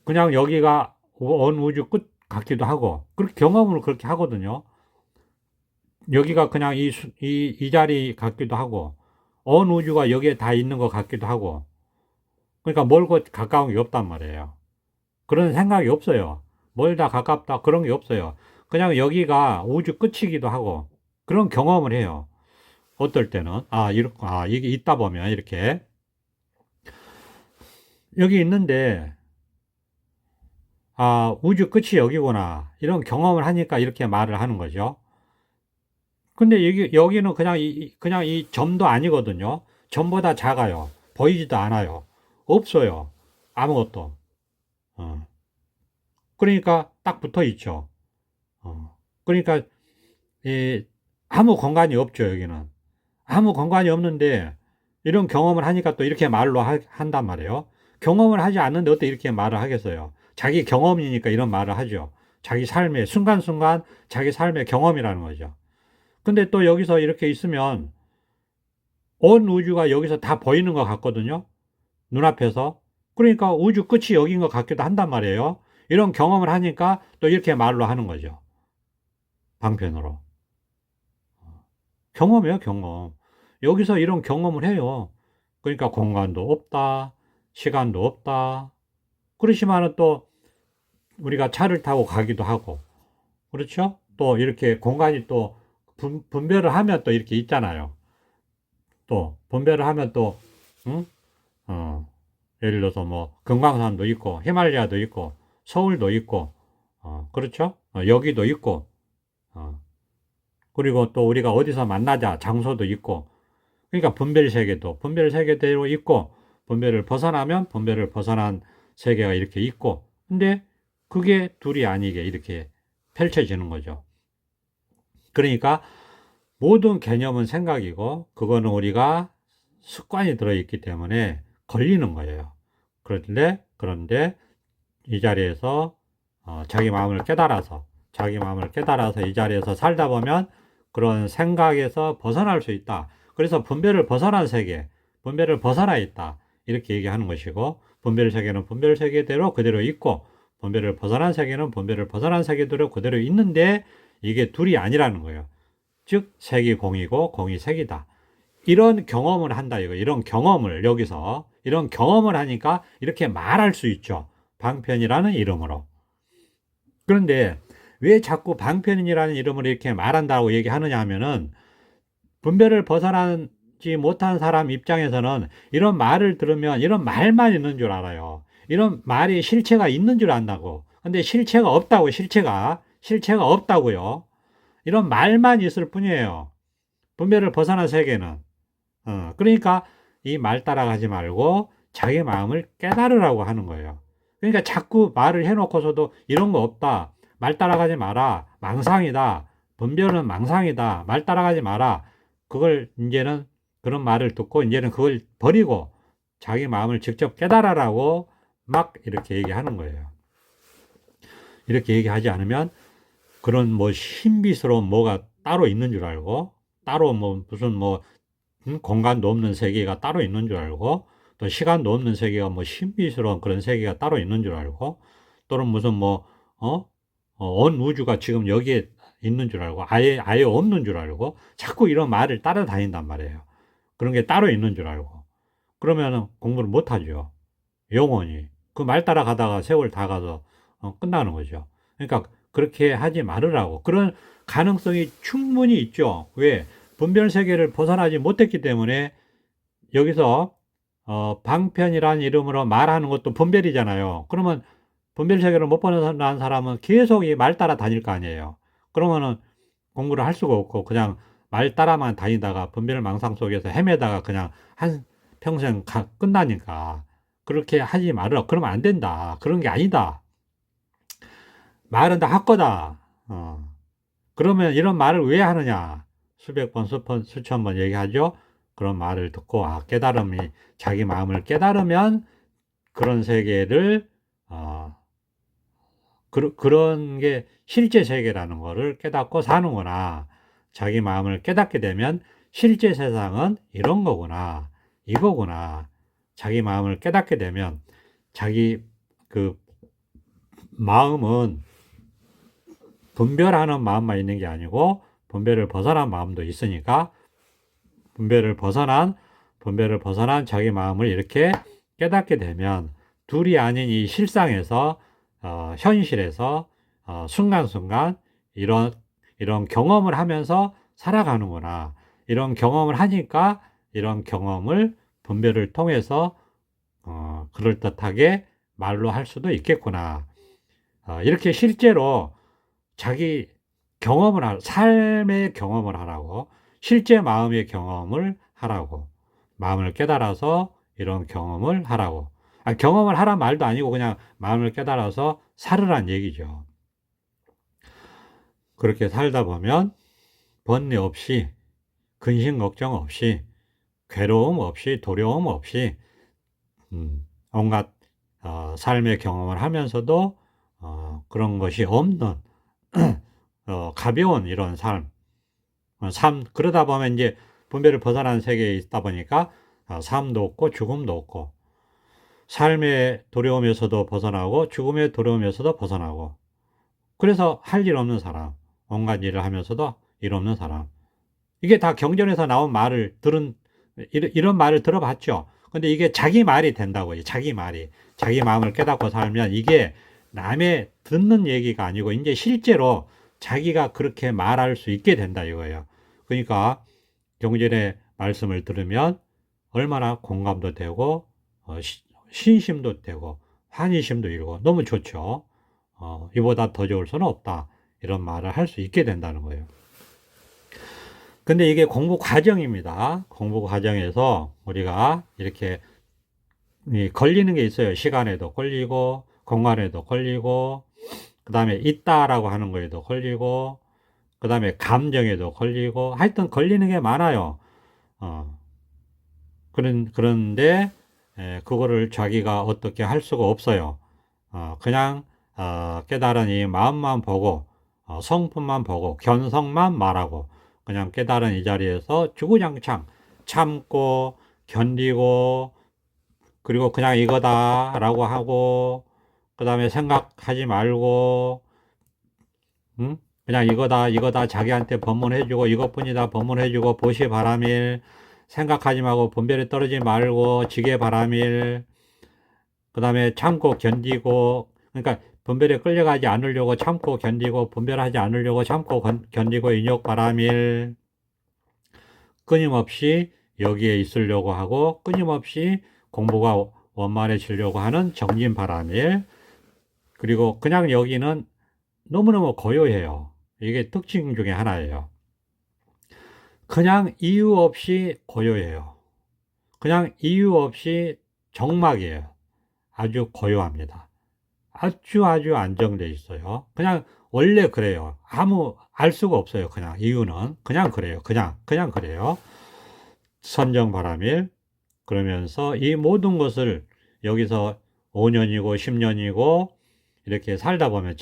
그냥 여기가 온 우주 끝 같기도 하고, 그렇게 경험을 그렇게 하거든요. 여기가 그냥 이 자리 같기도 하고, 온 우주가 여기에 다 있는 것 같기도 하고, 그러니까 멀고 가까운 게 없단 말이에요. 그런 생각이 없어요. 멀다, 가깝다, 그런 게 없어요. 그냥 여기가 우주 끝이기도 하고, 그런 경험을 해요. 어떨 때는, 이게 있다 보면, 이렇게. 여기 있는데, 우주 끝이 여기구나. 이런 경험을 하니까 이렇게 말을 하는 거죠. 근데 여기는 그냥 이 점도 아니거든요. 점보다 작아요. 보이지도 않아요. 없어요. 아무것도. 어. 그러니까 딱 붙어 있죠. 그러니까, 이, 아무 공간이 없죠, 여기는. 아무 공간이 없는데, 이런 경험을 하니까 또 이렇게 말로 한단 말이에요. 경험을 하지 않는데 어떻게 이렇게 말을 하겠어요? 자기 경험이니까 이런 말을 하죠. 자기 삶의, 순간순간 자기 삶의 경험이라는 거죠. 근데 또 여기서 이렇게 있으면 온 우주가 여기서 다 보이는 것 같거든요. 눈앞에서. 그러니까 우주 끝이 여긴 것 같기도 한단 말이에요. 이런 경험을 하니까 또 이렇게 말로 하는 거죠. 방편으로. 경험이에요, 경험. 여기서 이런 경험을 해요. 그러니까 공간도 없다, 시간도 없다. 그렇지만은 또 우리가 차를 타고 가기도 하고, 그렇죠? 또 이렇게 공간이 또 분별을 하면 또 이렇게 있잖아요. 또 분별을 하면 또, 응? 어, 예를 들어서 뭐 금강산도 있고 히말라야도 있고 서울도 있고, 그렇죠? 여기도 있고, 어, 그리고 또 우리가 어디서 만나자 장소도 있고, 그러니까 분별 세계대로 있고, 분별을 벗어나면 분별을 벗어난 세계가 이렇게 있고, 근데 그게 둘이 아니게 이렇게 펼쳐지는 거죠. 그러니까 모든 개념은 생각이고, 그거는 우리가 습관이 들어있기 때문에 걸리는 거예요. 그런데 이 자리에서 자기 마음을 깨달아서 이 자리에서 살다 보면 그런 생각에서 벗어날 수 있다. 그래서 분별을 벗어난 세계, 분별을 벗어나 있다. 이렇게 얘기하는 것이고, 분별 세계는 분별 세계대로 그대로 있고, 분별을 벗어난 세계는 분별을 벗어난 세계대로 그대로 있는데, 이게 둘이 아니라는 거예요. 즉, 색이 공이고 공이 색이다. 이런 경험을 한다, 이거. 이런 경험을 여기서, 이런 경험을 하니까 이렇게 말할 수 있죠. 방편이라는 이름으로. 그런데 왜 자꾸 방편이라는 이름으로 이렇게 말한다고 얘기하느냐 하면은, 분별을 벗어나지 못한 사람 입장에서는 이런 말을 들으면 이런 말만 있는 줄 알아요. 이런 말이 실체가 있는 줄 안다고. 근데 실체가 없다고, 실체가 없다고요. 이런 말만 있을 뿐이에요. 분별을 벗어난 세계는. 그러니까 이 말 따라가지 말고 자기 마음을 깨달으라고 하는 거예요. 그러니까 자꾸 말을 해놓고서도 이런 거 없다, 말 따라가지 마라. 망상이다. 분별은 망상이다. 말 따라가지 마라. 그걸 이제는 그런 말을 듣고 이제는 그걸 버리고 자기 마음을 직접 깨달아라고 막 이렇게 얘기하는 거예요. 이렇게 얘기하지 않으면 그런 뭐 신비스러운 뭐가 따로 있는 줄 알고, 따로 뭐 무슨 뭐 공간도 없는 세계가 따로 있는 줄 알고, 또 시간도 없는 세계가 뭐 신비스러운 그런 세계가 따로 있는 줄 알고, 또는 무슨 뭐 온 우주가 지금 여기에 있는 줄 알고, 아예 없는 줄 알고, 자꾸 이런 말을 따라다닌단 말이에요. 그런 게 따로 있는 줄 알고. 그러면은 공부를 못 하죠. 영원히. 그 말 따라가다가 세월 다 가서 끝나는 거죠. 그러니까 그렇게 하지 말으라고. 그런 가능성이 충분히 있죠. 왜? 분별 세계를 벗어나지 못했기 때문에 여기서 방편이라는 이름으로 말하는 것도 분별이잖아요. 그러면 분별 세계를 못 벗어난 사람은 계속 이 말 따라 다닐 거 아니에요. 그러면은 공부를 할 수가 없고 그냥 말 따라만 다니다가 분별 망상 속에서 헤매다가 그냥 한 평생 끝나니까 그렇게 하지 말으라. 그러면 안 된다. 그런 게 아니다. 말은 다 헛거다. 그러면 이런 말을 왜 하느냐? 수백 번, 수천 번 얘기하죠? 그런 말을 듣고, 깨달음이, 자기 마음을 깨달으면 그런 세계를, 그런 게 실제 세계라는 거를 깨닫고 사는구나. 자기 마음을 깨닫게 되면 실제 세상은 이런 거구나. 이거구나. 자기 마음을 깨닫게 되면 자기 그 마음은 분별하는 마음만 있는 게 아니고 분별을 벗어난 마음도 있으니까 분별을 벗어난 자기 마음을 이렇게 깨닫게 되면 둘이 아닌 이 실상에서 현실에서 순간순간 이런 경험을 하면서 살아가는구나. 이런 경험을 하니까 이런 경험을 분별을 통해서 그럴듯하게 말로 할 수도 있겠구나. 이렇게 실제로 자기 삶의 경험을 하라고, 실제 마음의 경험을 하라고, 마음을 깨달아서 이런 경험을 하라고. 경험을 하란 말도 아니고 그냥 마음을 깨달아서 살으란 얘기죠. 그렇게 살다 보면 번뇌 없이, 근심 걱정 없이, 괴로움 없이, 두려움 없이 온갖 삶의 경험을 하면서도 그런 것이 없는 가벼운 이런 그러다 보면 이제 분별을 벗어난 세계에 있다 보니까 삶도 없고 죽음도 없고 삶의 두려움에서도 벗어나고 죽음의 두려움에서도 벗어나고 그래서 할 일 없는 사람, 온갖 일을 하면서도 일 없는 사람. 이게 다 경전에서 나온 말을 이런 말을 들어봤죠. 근데 이게 자기 말이 된다고요. 자기 말이. 자기 마음을 깨닫고 살면 이게 남의 듣는 얘기가 아니고 이제 실제로 자기가 그렇게 말할 수 있게 된다 이거예요. 그러니까 경전의 말씀을 들으면 얼마나 공감도 되고 신심도 되고 환희심도 일고 너무 좋죠. 이보다 더 좋을 수는 없다. 이런 말을 할 수 있게 된다는 거예요. 근데 이게 공부 과정입니다. 공부 과정에서 우리가 이렇게 걸리는 게 있어요. 시간에도 걸리고 공간에도 걸리고 그 다음에 있다라고 하는 거에도 걸리고 그 다음에 감정에도 걸리고 하여튼 걸리는 게 많아요. 그런데 그거를 자기가 어떻게 할 수가 없어요. 그냥 깨달은 이 마음만 보고 성품만 보고 견성만 말하고 그냥 깨달은 이 자리에서 주구장창 참고 견디고 그리고 그냥 이거다라고 하고 그 다음에 생각하지 말고 그냥 이거다 자기한테 법문해주고 이것뿐이다 법문해주고 보시 바람일 생각하지 말고 분별에 떨어지지 말고 지게 바람일 그 다음에 참고 견디고 그러니까 분별에 끌려가지 않으려고 참고 견디고 분별하지 않으려고 참고 견디고 인욕 바람일 끊임없이 여기에 있으려고 하고 끊임없이 공부가 원만해지려고 하는 정진 바람일 그리고 그냥 여기는 너무너무 고요해요. 이게 특징 중에 하나예요. 그냥 이유 없이 고요해요. 그냥 이유 없이 정막이에요. 아주 고요합니다. 아주 안정돼 있어요. 그냥 원래 그래요. 알 수가 없어요. 그냥 이유는 그냥 그래요. 그냥 그래요. 선정바람일. 그러면서 이 모든 것을 여기서 5년이고 10년이고 이렇게 살다 보면,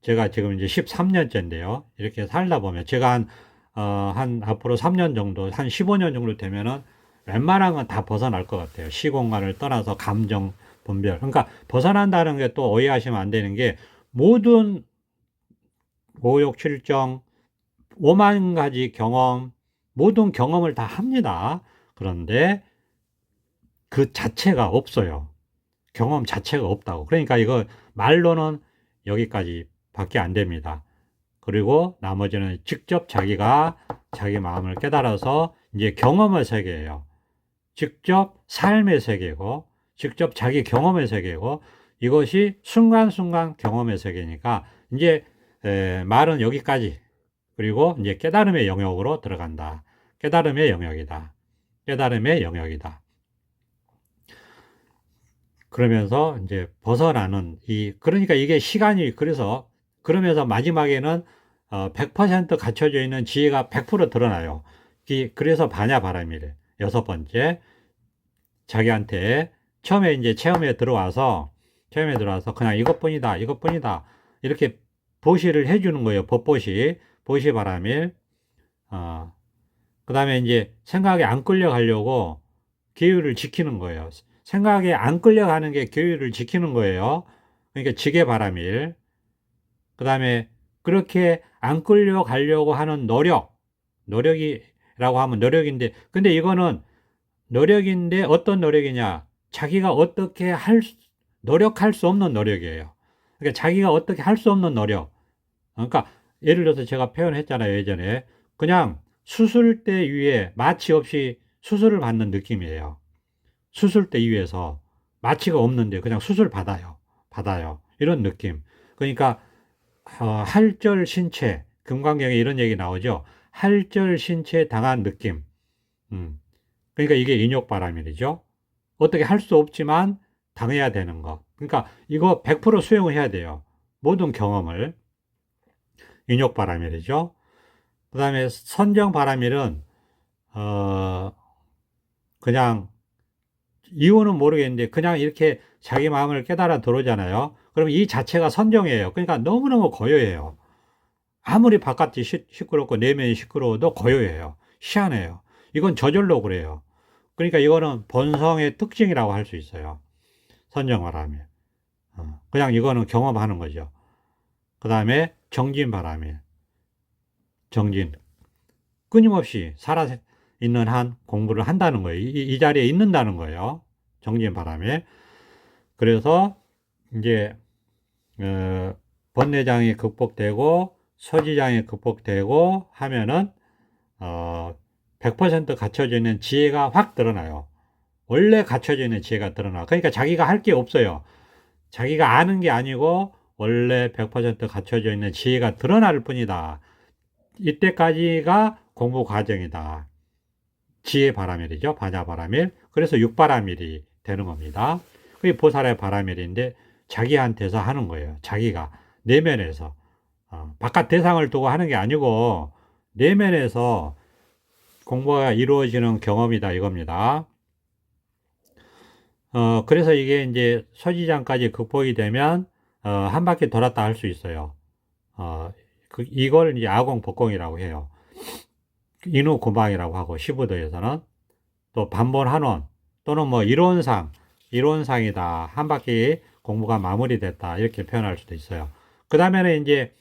제가 지금 이제 13년째인데요. 이렇게 살다 보면 제가 한 앞으로 3년 정도, 한 15년 정도 되면은 웬만한 건 다 벗어날 것 같아요. 시공간을 떠나서 감정 분별. 그러니까 벗어난다는 게 또 오해하시면 안 되는 게, 모든 5, 6, 7정 5만 가지 경험, 모든 경험을 다 합니다. 그런데 그 자체가 없어요. 경험 자체가 없다고. 그러니까 이거 말로는 여기까지 밖에 안 됩니다. 그리고 나머지는 직접 자기가 자기 마음을 깨달아서 이제 경험의 세계예요. 직접 삶의 세계고, 직접 자기 경험의 세계고, 이것이 순간순간 경험의 세계니까 이제 말은 여기까지. 그리고 이제 깨달음의 영역으로 들어간다. 깨달음의 영역이다. 깨달음의 영역이다. 그러면서 이제 벗어나는 그러니까 이게 시간이, 그러면서 마지막에는 100% 갖춰져 있는 지혜가 100% 드러나요. 그래서 반야바람이래. 여섯 번째, 자기한테 처음에 이제 체험에 들어와서 그냥 이것뿐이다. 이렇게 보시를 해주는 거예요. 보시바람일. 그 다음에 이제 생각에 안 끌려가려고 계율을 지키는 거예요. 생각에 안 끌려가는 게 계율을 지키는 거예요. 그러니까 지게바람일. 그 다음에 그렇게 안 끌려가려고 하는 노력이라고 하면 노력인데, 근데 이거는 노력인데 어떤 노력이냐? 자기가 어떻게 노력할 수 없는 노력이에요. 그러니까 자기가 어떻게 할 수 없는 노력. 그러니까 예를 들어서 제가 표현했잖아요, 예전에. 그냥 수술대 위에 마취 없이 수술을 받는 느낌이에요. 수술대 위에서 마취가 없는데 그냥 수술 받아요. 이런 느낌. 그러니까 할절 신체, 금강경에 이런 얘기 나오죠. 할절 신체 당한 느낌. 그러니까 이게 인욕바람일이죠. 어떻게 할 수 없지만 당해야 되는 거. 그러니까 이거 100% 수용을 해야 돼요. 모든 경험을. 인욕바람일이죠. 그 다음에 선정바람일은 그냥 이유는 모르겠는데 그냥 이렇게 자기 마음을 깨달아 들어오잖아요. 그럼 이 자체가 선정이에요. 그러니까 너무너무 고요해요. 아무리 바깥이 시끄럽고 내면이 시끄러워도 고요해요. 희한해요. 이건 저절로 그래요. 그러니까 이거는 본성의 특징이라고 할 수 있어요. 선정바람일. 그냥 이거는 경험하는 거죠. 그 다음에 정진바람일. 정진. 끊임없이 살아있는 한 공부를 한다는 거예요. 이 자리에 있는다는 거예요. 정진바람일. 그래서 이제 번뇌장이 극복되고 소지장이 극복되고 하면은 100% 갖춰져 있는 지혜가 확 드러나요. 원래 갖춰져 있는 지혜가 드러나. 그러니까 자기가 할 게 없어요. 자기가 아는 게 아니고 원래 100% 갖춰져 있는 지혜가 드러날 뿐이다. 이때까지가 공부 과정이다. 지혜 바라밀이죠. 반야 바라밀. 그래서 육바라밀이 되는 겁니다. 그게 보살의 바라밀인데 자기한테서 하는 거예요. 자기가 내면에서 바깥 대상을 두고 하는 게 아니고 내면에서 공부가 이루어지는 경험이다 이겁니다. 그래서 이게 이제 소지장까지 극복이 되면 한 바퀴 돌았다 할 수 있어요. 이걸 이제 아공 법공이라고 해요. 인후 구방이라고 하고 시부도에서는 또 반본한원 또는 뭐 이론상이다. 한 바퀴 공부가 마무리됐다. 이렇게 표현할 수도 있어요. 그 다음에는 이제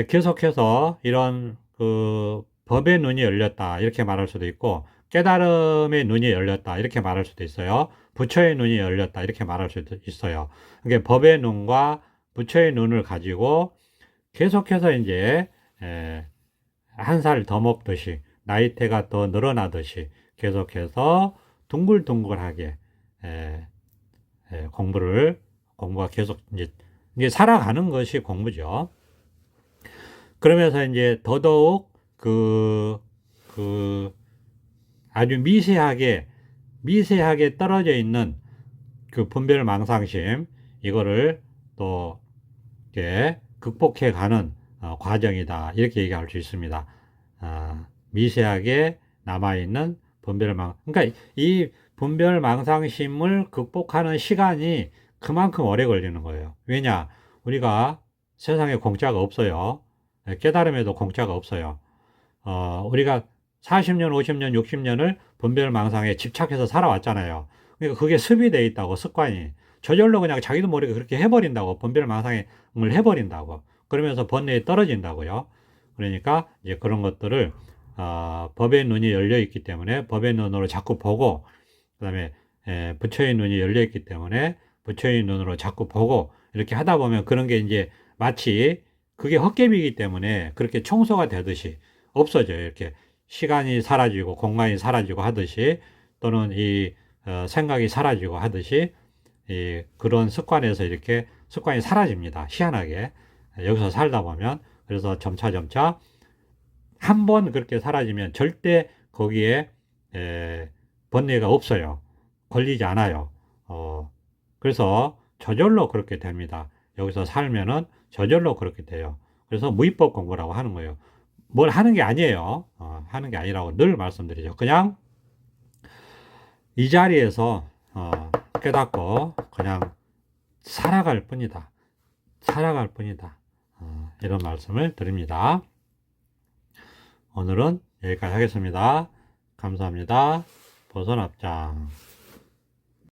계속해서 이런 그 법의 눈이 열렸다. 이렇게 말할 수도 있고 깨달음의 눈이 열렸다. 이렇게 말할 수도 있어요. 부처의 눈이 열렸다. 이렇게 말할 수도 있어요. 그러니까 법의 눈과 부처의 눈을 가지고 계속해서 이제 한 살 더 먹듯이 나이대가 더 늘어나듯이 계속해서 둥글둥글하게 공부가 계속 이제 살아가는 것이 공부죠. 그러면서 이제 더더욱 아주 미세하게 떨어져 있는 그 분별망상심 이거를 또 이렇게 극복해가는 과정이다. 이렇게 얘기할 수 있습니다. 미세하게 남아있는 그러니까 이 분별망상심을 극복하는 시간이 그만큼 오래 걸리는 거예요. 왜냐? 우리가 세상에 공짜가 없어요. 깨달음에도 공짜가 없어요. 우리가 40년, 50년, 60년을 분별망상에 집착해서 살아왔잖아요. 그러니까 그게 습이돼 있다고, 습관이. 저절로 그냥 자기도 모르게 그렇게 해버린다고, 분별망상을 해버린다고. 그러면서 번뇌에 떨어진다고요. 그러니까 이제 그런 것들을 법의 눈이 열려 있기 때문에 법의 눈으로 자꾸 보고, 그 다음에 부처의 눈이 열려 있기 때문에 부처의 눈으로 자꾸 보고, 이렇게 하다 보면 그런 게 이제 마치 그게 헛개비이기 때문에 그렇게 청소가 되듯이 없어져요. 이렇게 시간이 사라지고 공간이 사라지고 하듯이, 또는 이 생각이 사라지고 하듯이, 그런 습관에서 이렇게 습관이 사라집니다. 희한하게 여기서 살다 보면. 그래서 점차 한 번 그렇게 사라지면 절대 거기에 번뇌가 없어요. 걸리지 않아요. 그래서 저절로 그렇게 됩니다. 여기서 살면은 저절로 그렇게 돼요. 그래서 무위법 공부라고 하는 거예요. 뭘 하는 게 아니에요. 하는 게 아니라고 늘 말씀드리죠. 그냥 이 자리에서 깨닫고 그냥 살아갈 뿐이다. 살아갈 뿐이다. 이런 말씀을 드립니다. 오늘은 여기까지 하겠습니다. 감사합니다. 보선합장.